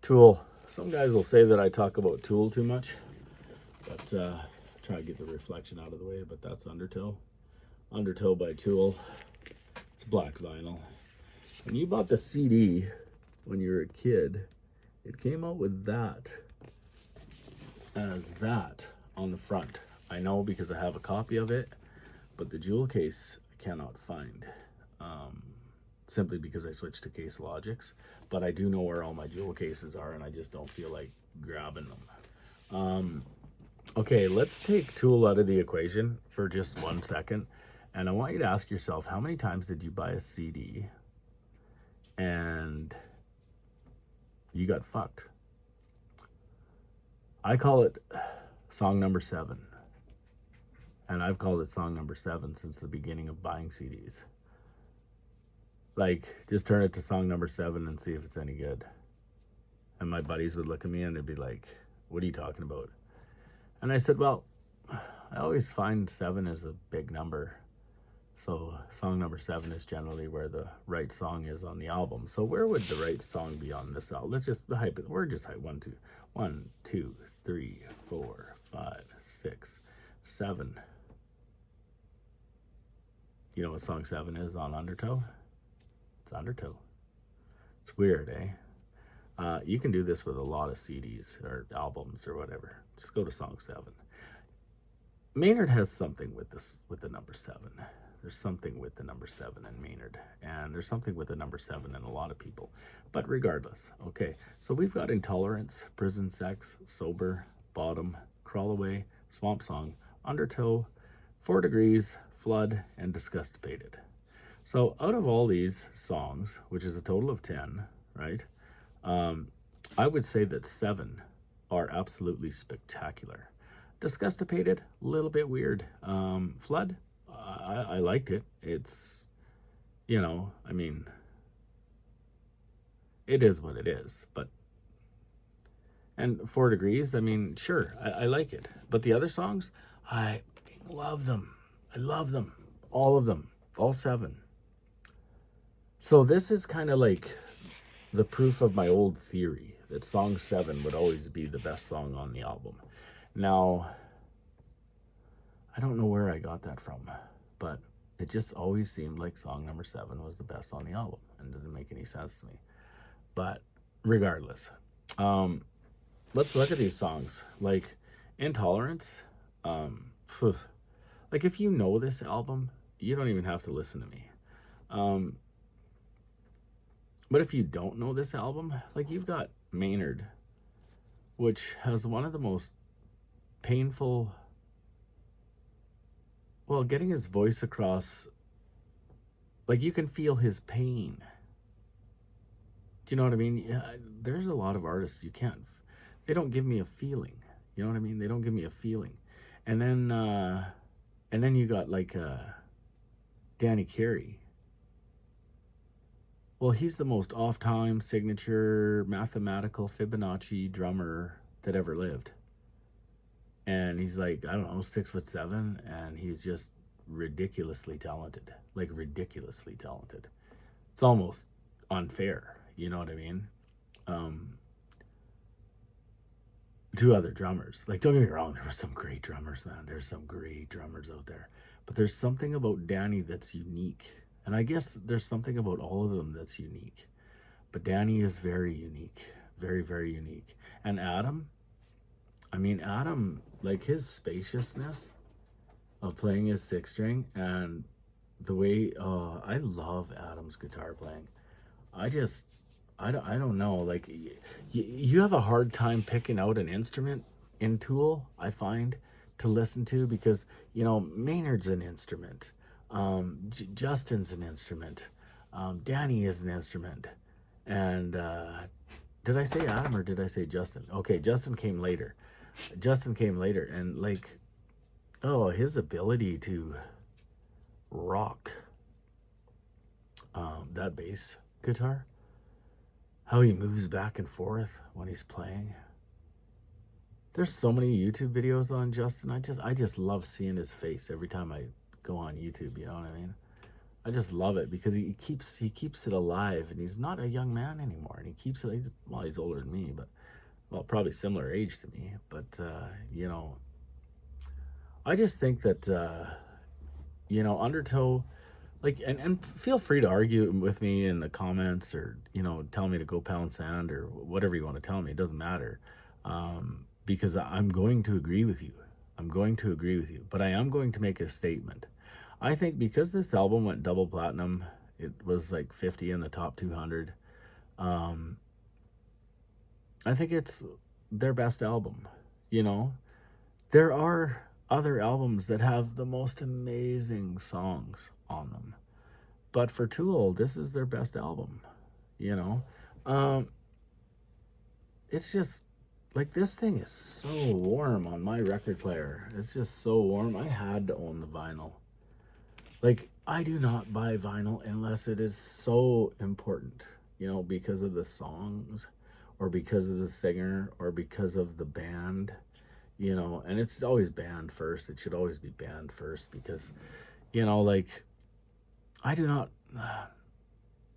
Tool. Some guys will say that I talk about Tool too much, but try to get the reflection out of the way. But that's Undertow. Undertow by Tool. It's black vinyl. When you bought the CD when you were a kid, it came out with that as that on the front. I know because I have a copy of it, but the jewel case I cannot find. Simply because I switched to Case Logics, but I do know where all my jewel cases are, and I just don't feel like grabbing them. Okay, let's take Tool out of the equation for just 1 second, and I want you to ask yourself, how many times did you buy a CD and you got fucked? I call it song number 7, and I've called it song number 7 since the beginning of buying CDs. Like, just turn it to song number 7 and see if it's any good. And my buddies would look at me and they'd be like, what are you talking about? And I said, well, I always find 7 is a big number. So song number 7 is generally where the right song is on the album. So where would the right song be on this album? Let's just hype it. We're just hype 1, 2, 3, 4, 5, 6, 7. You know what song 7 is on Undertow? It's Undertow. It's weird, eh? You can do this with a lot of CDs or albums or whatever. Just go to song 7. Maynard has something with this, with the number 7. There's something with the number 7 in Maynard, and there's something with the number 7 in a lot of people. But regardless, okay, so we've got Intolerance, Prison Sex, Sober, Bottom, Crawl Away, Swamp Song, Undertow, 4 Degrees, Flood, and Disgustipated. So out of all these songs, which is a total of 10, right, I would say that 7 are absolutely spectacular. Disgustipated, a little bit weird. Flood, I liked it. It's, you know, I mean, it is what it is. But, and 4 Degrees, I mean, sure, I like it. But the other songs, I love them. I love them. All of them. All 7. So this is kind of like the proof of my old theory that song 7 would always be the best song on the album. Now, I don't know where I got that from, but it just always seemed like song number 7 was the best on the album, and it didn't make any sense to me. But regardless, let's look at these songs. Like Intolerance, like if you know this album, you don't even have to listen to me. But if you don't know this album, like you've got Maynard, which has one of the most painful, well, getting his voice across, like you can feel his pain. Do you know what I mean? Yeah, there's a lot of artists you can't, they don't give me a feeling. You know what I mean? They don't give me a feeling. And then you got like Danny Carey. Well, he's the most off-time signature mathematical Fibonacci drummer that ever lived. And he's like, I don't know, 6'7", and he's just ridiculously talented. Like ridiculously talented. It's almost unfair, you know what I mean? 2 other drummers. Like, don't get me wrong, there were some great drummers, man. There's some great drummers out there. But there's something about Danny that's unique. And I guess there's something about all of them that's unique. But Danny is very unique. Very, very unique. And Adam, I mean, Adam, like his spaciousness of playing his 6-string and the way, I love Adam's guitar playing. I don't know. Like, you have a hard time picking out an instrument in Tool, I find, to listen to because, you know, Maynard's an instrument. Justin's an instrument. Danny is an instrument. And did I say Adam or did I say Justin? Okay, Justin came later. And like, oh, his ability to rock that bass guitar, how he moves back and forth when he's playing. There's so many YouTube videos on Justin. I just love seeing his face every time I go on YouTube, you know what I mean? I just love it because he keeps it alive, and he's not a young man anymore, and he keeps it. He's older than me, but well, probably similar age to me. But you know, I just think that undertow, like, and feel free to argue with me in the comments, or tell me to go pound sand or whatever you want to tell me. It doesn't matter, because I'm going to agree with you. I'm going to agree with you, but I am going to make a statement. I think because this album went double platinum, it was like 50 in the top 200. um I think it's their best album. you know there are other albums that have the most amazing songs on them, but for Tool, this is their best album. You know, um, it's just like this thing is so warm on my record player. It's just so warm. I had to own the vinyl. Like, I do not buy vinyl unless it is so important, because of the songs, or because of the singer, or because of the band. And it's always band first. It should always be band first because, like, I do not.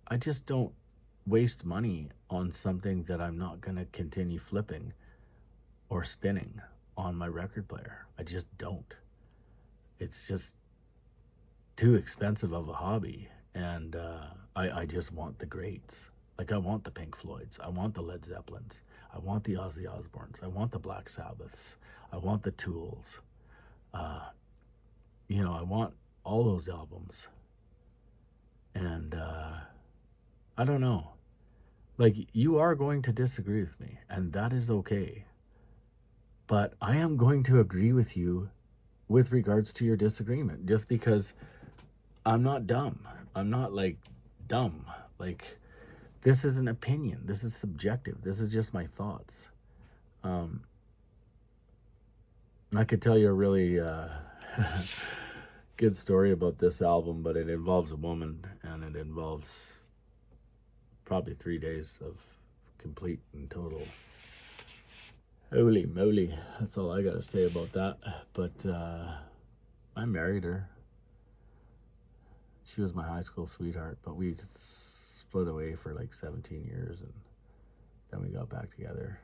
I just don't waste money on something that I'm not going to continue flipping or spinning on my record player. I just don't. It's just too expensive of a hobby. And I just want the greats. Like, I want the Pink Floyds. I want the Led Zeppelins. I want the Ozzy Osbournes. I want the Black Sabbaths. I want the Tools. Uh, I want all those albums. And I don't know. Like, you are going to disagree with me, and that is okay. But I am going to agree with you with regards to your disagreement, just because I'm not dumb. I'm not, like, dumb. Like, this is an opinion. This is subjective. This is just my thoughts. Um, I could tell you a really good story about this album, but it involves a woman, and it involves probably 3 days of complete and total holy moly. That's all I gotta say about that. But I married her. She was my high school sweetheart, but we split away for like 17 years, and then we got back together.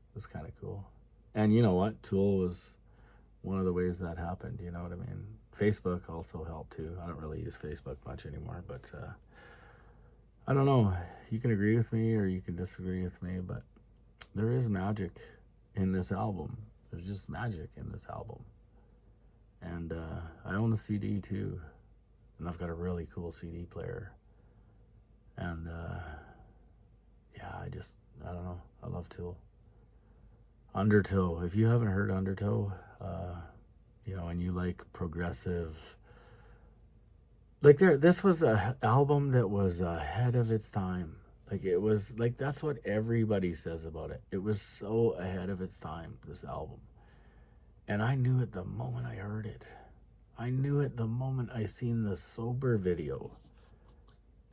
It was kind of cool. And you know what? Tool was one of the ways that happened. You know what I mean? Facebook also helped too. I don't really use Facebook much anymore, but I don't know. You can agree with me or you can disagree with me, but there is magic in this album. There's just magic in this album. And I own the CD too. And I've got a really cool CD player. And yeah, I don't know. I love Tool. Undertow. If you haven't heard Undertow, and you like progressive, like, this was a album that was ahead of its time. Like, it was like, that's what everybody says about it. It was so ahead of its time, this album. And I knew it the moment I heard it. I knew it the moment I seen the Sober video.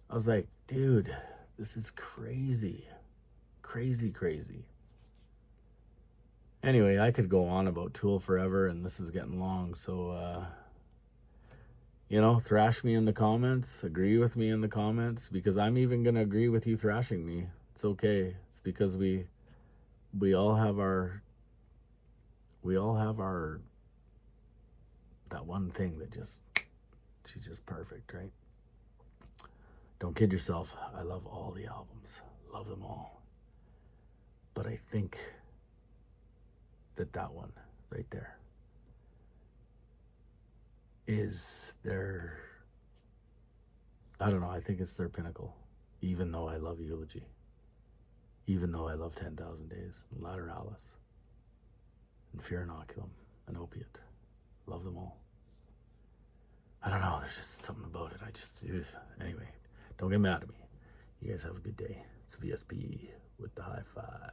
I was like, dude, this is crazy. Crazy, crazy. Anyway, I could go on about Tool forever, and this is getting long, so thrash me in the comments, agree with me in the comments, because I'm even gonna agree with you thrashing me. It's okay. It's because we all have our that one thing that she's just perfect, right? Don't kid yourself. I love all the albums. Love them all. But I think that one right there is their, I don't know, I think it's their pinnacle. Even though I love Eulogy. Even though I love 10,000 Days, and Lateralis, and Fear Inoculum, and Opiate. Love them all. I don't know, there's just something about it. Anyway, don't get mad at me. You guys have a good day. It's VSP with the hi-fi.